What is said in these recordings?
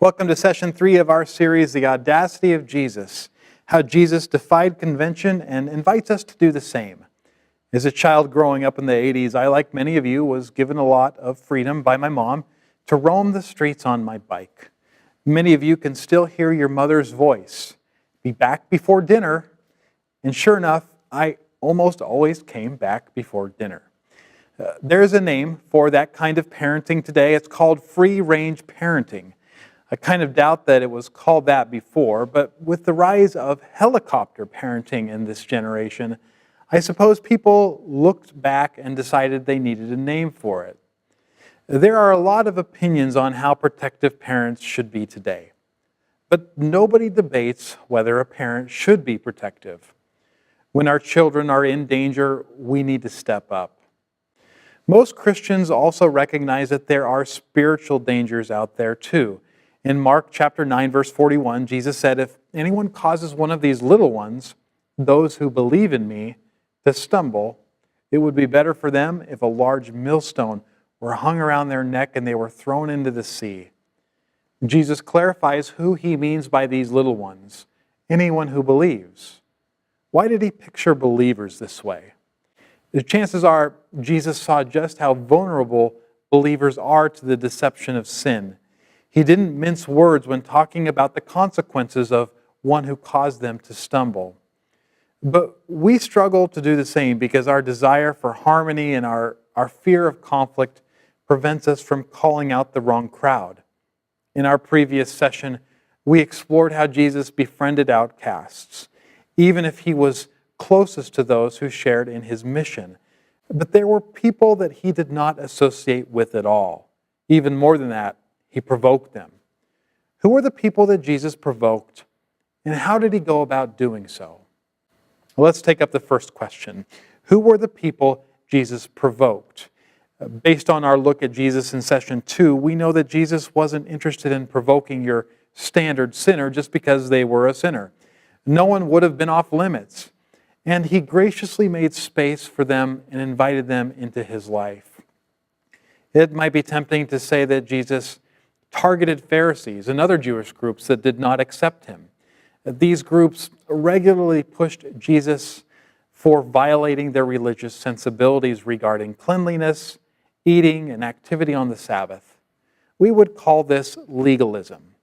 Welcome to session 3 of our series, The Audacity of Jesus, how Jesus defied convention and invites us to do the same. As a child growing up in the 80s, I, like many of you, was given a lot of freedom by my mom to roam the streets on my bike. Many of you can still hear your mother's voice. Be back before dinner. And sure enough, I almost always came back before dinner. There's a name for that kind of parenting today. It's called free-range parenting. I kind of doubt that it was called that before, but with the rise of helicopter parenting in this generation, I suppose people looked back and decided they needed a name for it. There are a lot of opinions on how protective parents should be today, but nobody debates whether a parent should be protective. When our children are in danger, we need to step up. Most Christians also recognize that there are spiritual dangers out there too. In Mark chapter 9, verse 41, Jesus said, "If anyone causes one of these little ones, those who believe in me, to stumble, it would be better for them if a large millstone were hung around their neck and they were thrown into the sea." Jesus clarifies who he means by these little ones, anyone who believes. Why did he picture believers this way? The chances are Jesus saw just how vulnerable believers are to the deception of sin. He didn't mince words when talking about the consequences of one who caused them to stumble. But we struggle to do the same because our desire for harmony and our fear of conflict prevents us from calling out the wrong crowd. In our previous session, we explored how Jesus befriended outcasts, even if he was closest to those who shared in his mission. But there were people that he did not associate with at all. Even more than that, he provoked them. Who were the people that Jesus provoked, and how did he go about doing so? Well, let's take up the first question. Who were the people Jesus provoked? Based on our look at Jesus in session 2, we know that Jesus wasn't interested in provoking your standard sinner just because they were a sinner. No one would have been off limits. And he graciously made space for them and invited them into his life. It might be tempting to say that Jesus targeted Pharisees and other Jewish groups that did not accept him. These groups regularly pushed Jesus for violating their religious sensibilities regarding cleanliness, eating, and activity on the Sabbath. We would call this legalism.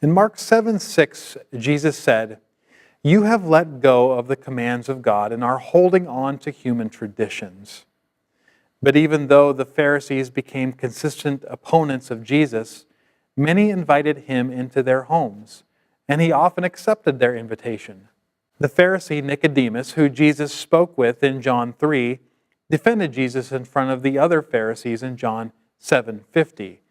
In Mark 7:6, Jesus said, "You have let go of the commands of God and are holding on to human traditions." But even though the Pharisees became consistent opponents of Jesus, many invited him into their homes, and he often accepted their invitation. The Pharisee Nicodemus, who Jesus spoke with in John 3, defended Jesus in front of the other Pharisees in John 7:50,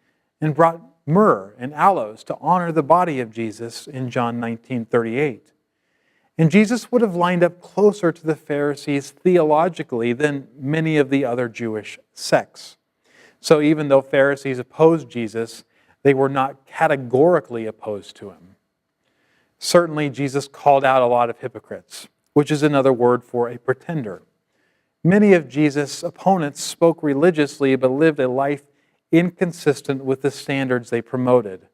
and brought myrrh and aloes to honor the body of Jesus in John 19:38. And Jesus would have lined up closer to the Pharisees theologically than many of the other Jewish sects. So even though Pharisees opposed Jesus, they were not categorically opposed to him. Certainly, Jesus called out a lot of hypocrites, which is another word for a pretender. Many of Jesus' opponents spoke religiously but lived a life inconsistent with the standards they promoted.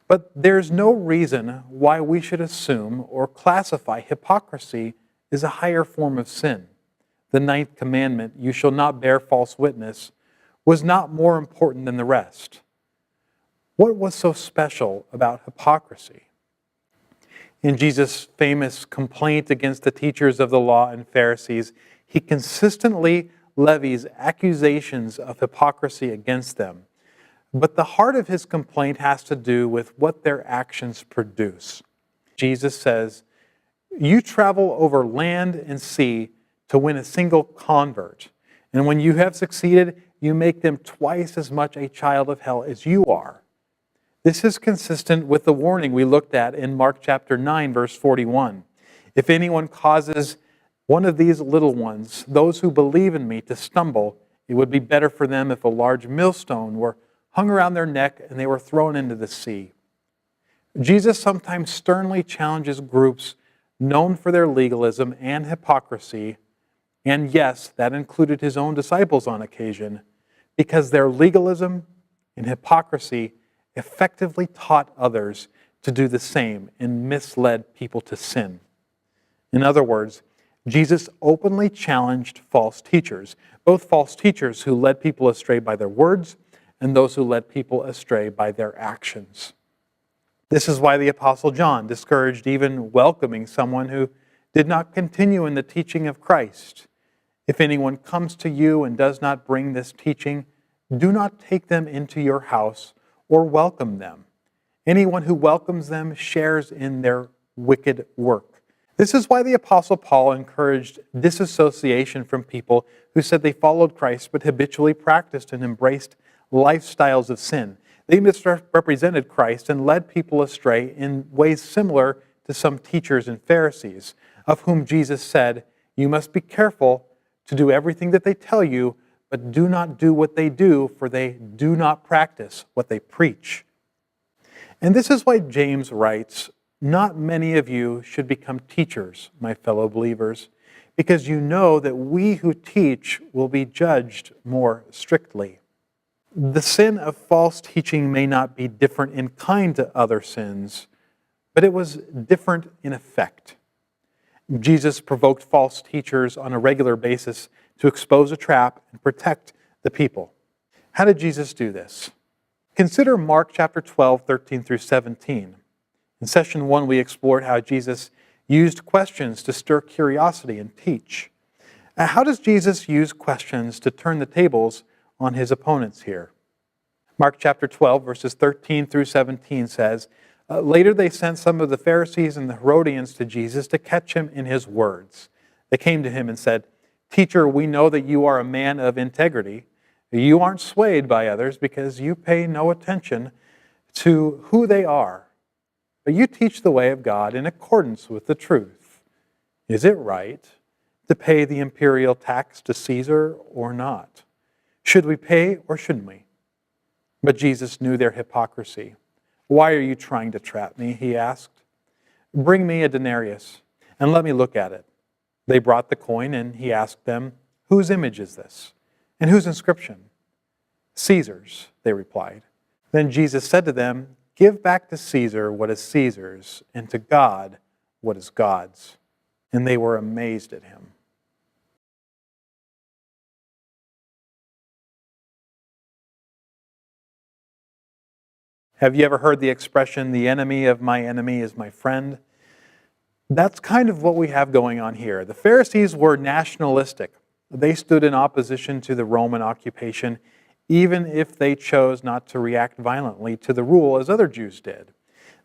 But there's no reason why we should assume or classify hypocrisy as a higher form of sin. The 9th commandment, "You shall not bear false witness," was not more important than the rest. What was so special about hypocrisy? In Jesus' famous complaint against the teachers of the law and Pharisees, he consistently levies accusations of hypocrisy against them. But the heart of his complaint has to do with what their actions produce. Jesus says, "You travel over land and sea to win a single convert. And when you have succeeded, you make them twice as much a child of hell as you are." This is consistent with the warning we looked at in Mark chapter 9, verse 41. "If anyone causes one of these little ones, those who believe in me, to stumble, it would be better for them if a large millstone were hung around their neck and they were thrown into the sea." Jesus sometimes sternly challenges groups known for their legalism and hypocrisy, and yes, that included his own disciples on occasion, because their legalism and hypocrisy effectively taught others to do the same and misled people to sin. In other words, Jesus openly challenged false teachers, both false teachers who led people astray by their words and those who led people astray by their actions. This is why the Apostle John discouraged even welcoming someone who did not continue in the teaching of Christ. If anyone comes to you and does not bring this teaching, do not take them into your house or welcome them. Anyone who welcomes them shares in their wicked work. This is why the Apostle Paul encouraged disassociation from people who said they followed Christ but habitually practiced and embraced lifestyles of sin. They misrepresented Christ and led people astray in ways similar to some teachers and Pharisees, of whom Jesus said, "You must be careful to do everything that they tell you, but do not do what they do, for they do not practice what they preach." And this is why James writes, "Not many of you should become teachers, my fellow believers, because you know that we who teach will be judged more strictly." The sin of false teaching may not be different in kind to other sins, but it was different in effect. Jesus provoked false teachers on a regular basis to expose a trap and protect the people. How did Jesus do this? Consider Mark chapter 12, 13 through 17. In session 1, we explored how Jesus used questions to stir curiosity and teach. How does Jesus use questions to turn the tables on his opponents here? Mark chapter 12, verses 13 through 17 says, "Later they sent some of the Pharisees and the Herodians to Jesus to catch him in his words. They came to him and said, 'Teacher, we know that you are a man of integrity. You aren't swayed by others because you pay no attention to who they are. But you teach the way of God in accordance with the truth. Is it right to pay the imperial tax to Caesar or not? Should we pay or shouldn't we?' But Jesus knew their hypocrisy. 'Why are you trying to trap me?' he asked. 'Bring me a denarius and let me look at it.' They brought the coin, and he asked them, 'Whose image is this? And whose inscription?' 'Caesar's,' they replied. Then Jesus said to them, 'Give back to Caesar what is Caesar's, and to God what is God's.' And they were amazed at him." Have you ever heard the expression, "The enemy of my enemy is my friend"? That's kind of what we have going on here. The Pharisees were nationalistic. They stood in opposition to the Roman occupation, even if they chose not to react violently to the rule as other Jews did.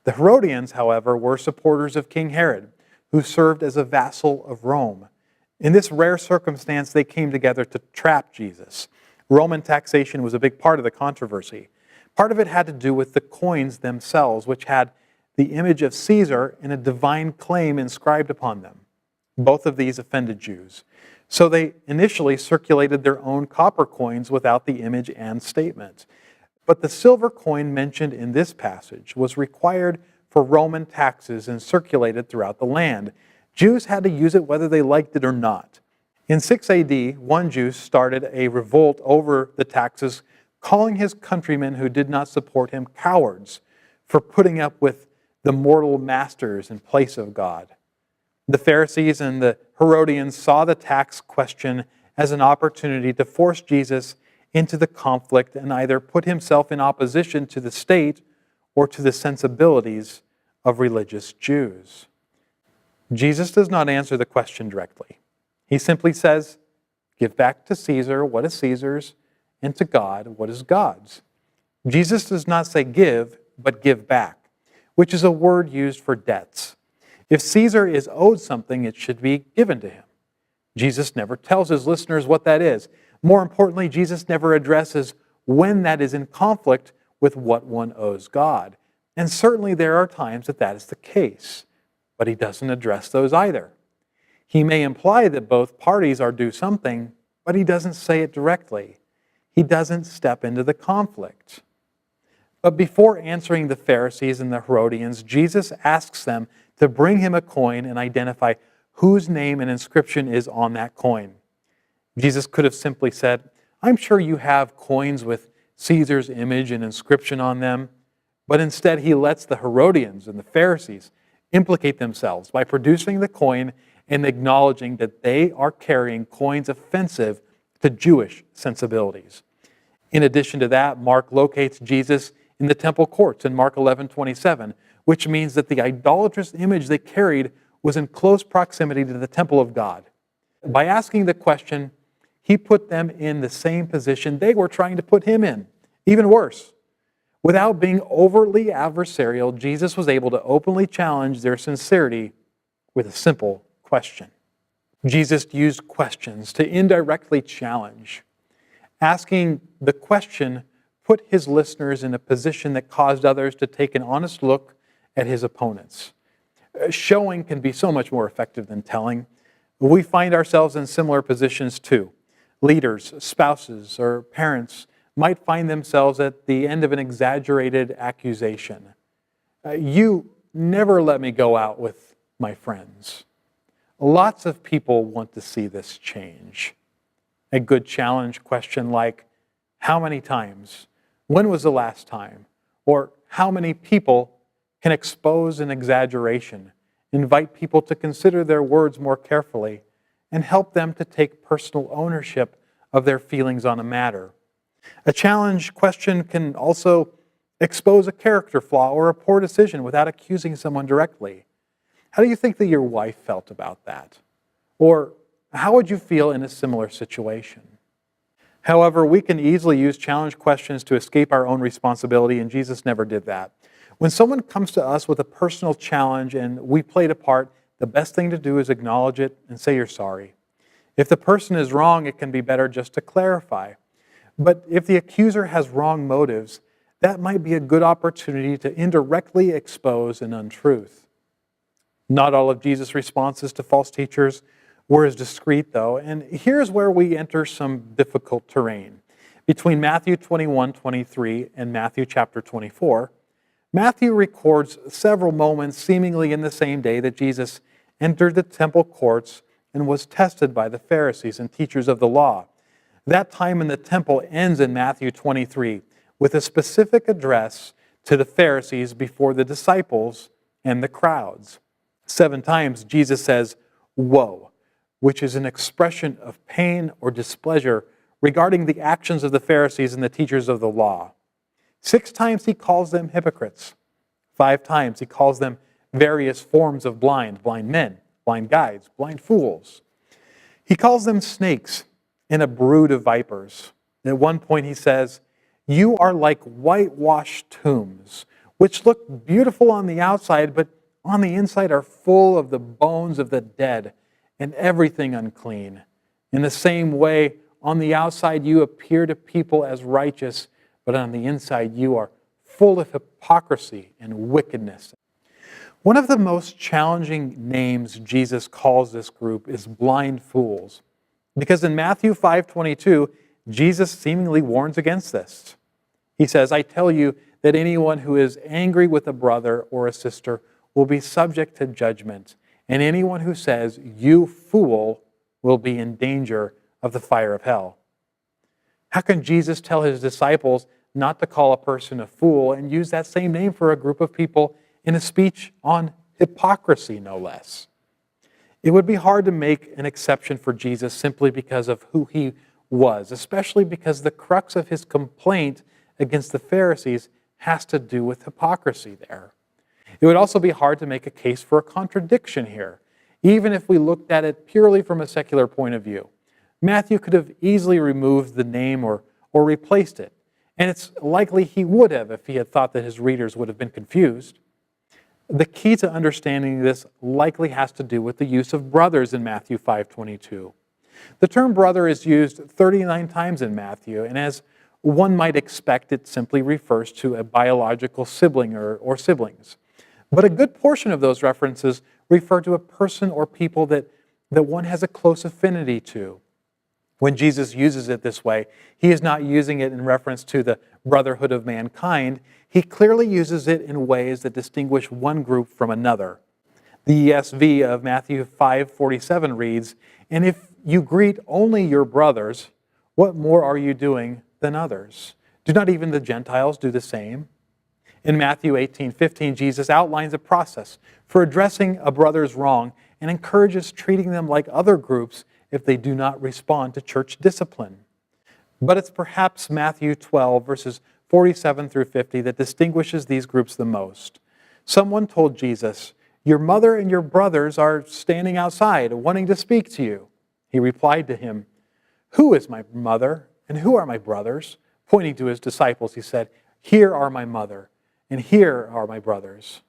The Herodians, however, were supporters of King Herod, who served as a vassal of Rome. In this rare circumstance, they came together to trap Jesus. Roman taxation was a big part of the controversy. Part of it had to do with the coins themselves, which had the image of Caesar and a divine claim inscribed upon them. Both of these offended Jews. So they initially circulated their own copper coins without the image and statement. But the silver coin mentioned in this passage was required for Roman taxes and circulated throughout the land. Jews had to use it whether they liked it or not. In 6 AD, one Jew started a revolt over the taxes, calling his countrymen who did not support him cowards for putting up with the mortal masters in place of God. The Pharisees and the Herodians saw the tax question as an opportunity to force Jesus into the conflict and either put himself in opposition to the state or to the sensibilities of religious Jews. Jesus does not answer the question directly. He simply says, "Give back to Caesar what is Caesar's, and to God what is God's." Jesus does not say give, but give back, which is a word used for debts. If Caesar is owed something, it should be given to him. Jesus never tells his listeners what that is. More importantly, Jesus never addresses when that is in conflict with what one owes God. And certainly there are times that that is the case, but he doesn't address those either. He may imply that both parties are due something, but he doesn't say it directly. He doesn't step into the conflict. But before answering the Pharisees and the Herodians, Jesus asks them to bring him a coin and identify whose name and inscription is on that coin. Jesus could have simply said, "I'm sure you have coins with Caesar's image and inscription on them. but instead he lets the Herodians and the Pharisees implicate themselves by producing the coin and acknowledging that they are carrying coins offensive to Jewish sensibilities. In addition to that, Mark locates Jesus in the temple courts in Mark 11:27, which means that the idolatrous image they carried was in close proximity to the temple of God. By asking the question, he put them in the same position they were trying to put him in, even worse. Without being overtly adversarial, Jesus was able to openly challenge their sincerity with a simple question. Jesus used questions to indirectly challenge. Asking the question put his listeners in a position that caused others to take an honest look at his opponents. Showing can be so much more effective than telling. We find ourselves in similar positions too. Leaders, spouses, or parents might find themselves at the end of an exaggerated accusation. You never let me go out with my friends. Lots of people want to see this change. A good challenge question like, how many times? When was the last time? Or how many people can expose an exaggeration, invite people to consider their words more carefully, and help them to take personal ownership of their feelings on a matter. A challenge question can also expose a character flaw or a poor decision without accusing someone directly. How do you think that your wife felt about that? Or how would you feel in a similar situation? However, we can easily use challenge questions to escape our own responsibility, and Jesus never did that. When someone comes to us with a personal challenge and we played a part, the best thing to do is acknowledge it and say you're sorry. If the person is wrong, it can be better just to clarify. But if the accuser has wrong motives, that might be a good opportunity to indirectly expose an untruth. Not all of Jesus' responses to false teachers were as discreet, though, and here's where we enter some difficult terrain. Between Matthew 21:23 and Matthew chapter 24, Matthew records several moments seemingly in the same day that Jesus entered the temple courts and was tested by the Pharisees and teachers of the law. That time in the temple ends in Matthew 23 with a specific address to the Pharisees before the disciples and the crowds. 7 times Jesus says, "Woe," which is an expression of pain or displeasure regarding the actions of the Pharisees and the teachers of the law. 6 times he calls them hypocrites. 5 times he calls them various forms of blind men, blind guides, blind fools. He calls them snakes and a brood of vipers. And at one point he says, "You are like whitewashed tombs, which look beautiful on the outside, but on the inside are full of the bones of the dead and everything unclean. In the same way, on the outside you appear to people as righteous, but on the inside you are full of hypocrisy and wickedness." One of the most challenging names Jesus calls this group is blind fools, because in Matthew 5:22, Jesus seemingly warns against this. He says, "I tell you that anyone who is angry with a brother or a sister will be subject to judgment, and anyone who says, 'You fool,' will be in danger of the fire of hell." How can Jesus tell his disciples not to call a person a fool and use that same name for a group of people in a speech on hypocrisy, no less? It would be hard to make an exception for Jesus simply because of who he was, especially because the crux of his complaint against the Pharisees has to do with hypocrisy there. It would also be hard to make a case for a contradiction here, even if we looked at it purely from a secular point of view. Matthew could have easily removed the name or replaced it, and it's likely he would have if he had thought that his readers would have been confused. The key to understanding this likely has to do with the use of brothers in Matthew 5:22. The term brother is used 39 times in Matthew, and as one might expect, it simply refers to a biological sibling or siblings. But a good portion of those references refer to a person or people that one has a close affinity to. When Jesus uses it this way, he is not using it in reference to the brotherhood of mankind. He clearly uses it in ways that distinguish one group from another. The ESV of Matthew 5:47 reads, "And if you greet only your brothers, what more are you doing than others? Do not even the Gentiles do the same? In Matthew 18:15, Jesus outlines a process for addressing a brother's wrong and encourages treating them like other groups if they do not respond to church discipline. But it's perhaps Matthew 12, verses 47 through 50, that distinguishes these groups the most. Someone told Jesus, "Your mother and your brothers are standing outside, wanting to speak to you." He replied to him, "Who is my mother and who are my brothers?" Pointing to his disciples, he said, "Here are my mother and here are my brothers.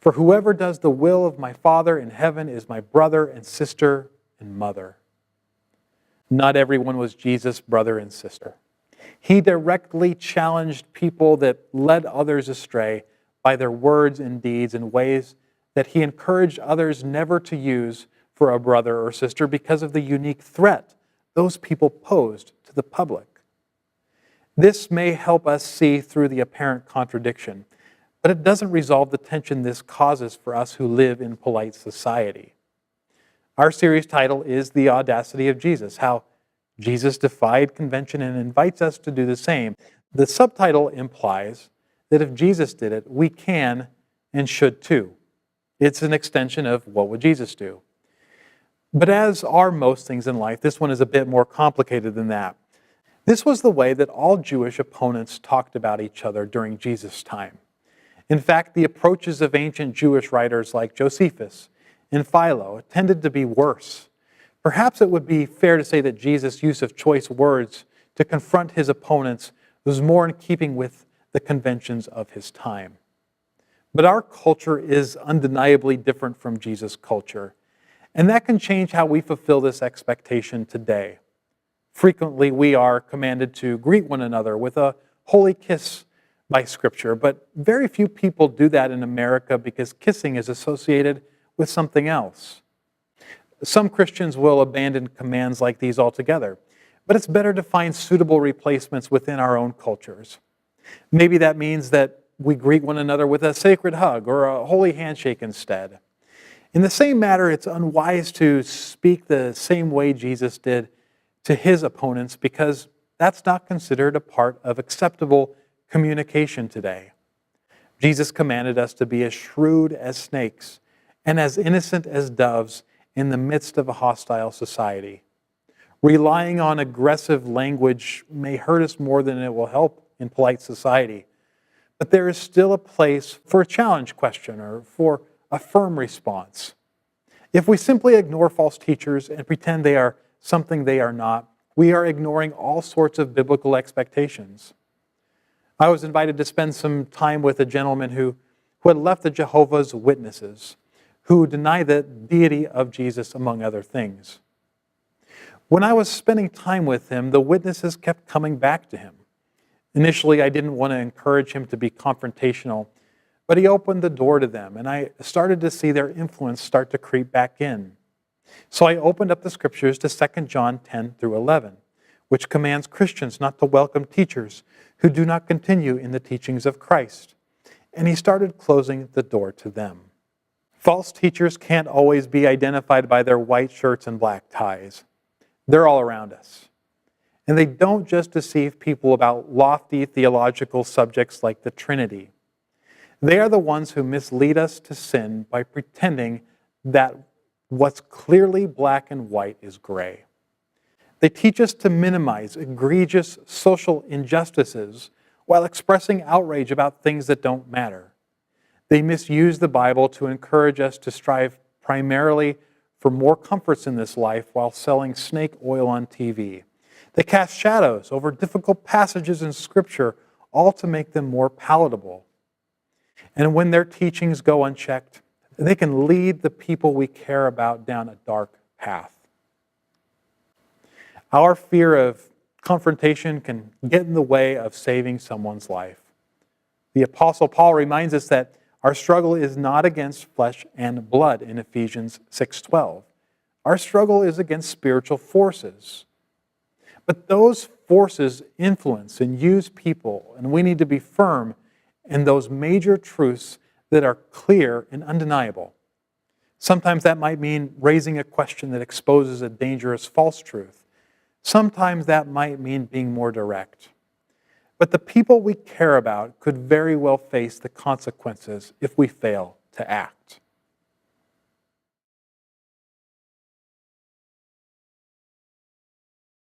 For whoever does the will of my Father in heaven is my brother and sister and mother." Not everyone was Jesus' brother and sister. He directly challenged people that led others astray by their words and deeds in ways that he encouraged others never to use for a brother or sister because of the unique threat those people posed to the public. This may help us see through the apparent contradiction, but it doesn't resolve the tension this causes for us who live in polite society. Our series title is The Audacity of Jesus, how Jesus defied convention and invites us to do the same. The subtitle implies that if Jesus did it, we can and should too. It's an extension of what would Jesus do? But as are most things in life, this one is a bit more complicated than that. This was the way that all Jewish opponents talked about each other during Jesus' time. In fact, the approaches of ancient Jewish writers like Josephus and Philo tended to be worse. Perhaps it would be fair to say that Jesus' use of choice words to confront his opponents was more in keeping with the conventions of his time. But our culture is undeniably different from Jesus' culture, and that can change how we fulfill this expectation today. Frequently, we are commanded to greet one another with a holy kiss by Scripture, but very few people do that in America because kissing is associated with something else. Some Christians will abandon commands like these altogether, but it's better to find suitable replacements within our own cultures. Maybe that means that we greet one another with a sacred hug or a holy handshake instead. In the same matter, it's unwise to speak the same way Jesus did to his opponents because that's not considered a part of acceptable communication today. Jesus commanded us to be as shrewd as snakes and as innocent as doves in the midst of a hostile society. Relying on aggressive language may hurt us more than it will help in polite society. But there is still a place for a challenge question or for a firm response. If we simply ignore false teachers and pretend they are something they are not, we are ignoring all sorts of biblical expectations. I was invited to spend some time with a gentleman who had left the Jehovah's Witnesses, who deny the deity of Jesus, among other things. When I was spending time with him, the witnesses kept coming back to him. Initially, I didn't want to encourage him to be confrontational, but he opened the door to them, and I started to see their influence start to creep back in. So I opened up the scriptures to 2 John 10 through 11, which commands Christians not to welcome teachers who do not continue in the teachings of Christ. And he started closing the door to them. False teachers can't always be identified by their white shirts and black ties. They're all around us. And they don't just deceive people about lofty theological subjects like the Trinity. They are the ones who mislead us to sin by pretending that what's clearly black and white is gray. They teach us to minimize egregious social injustices while expressing outrage about things that don't matter. They misuse the Bible to encourage us to strive primarily for more comforts in this life while selling snake oil on TV. They cast shadows over difficult passages in Scripture, all to make them more palatable. And when their teachings go unchecked, they can lead the people we care about down a dark path. Our fear of confrontation can get in the way of saving someone's life. The Apostle Paul reminds us that our struggle is not against flesh and blood in Ephesians 6:12. Our struggle is against spiritual forces. But those forces influence and use people, and we need to be firm in those major truths that are clear and undeniable. Sometimes that might mean raising a question that exposes a dangerous false truth. Sometimes that might mean being more direct. But the people we care about could very well face the consequences if we fail to act.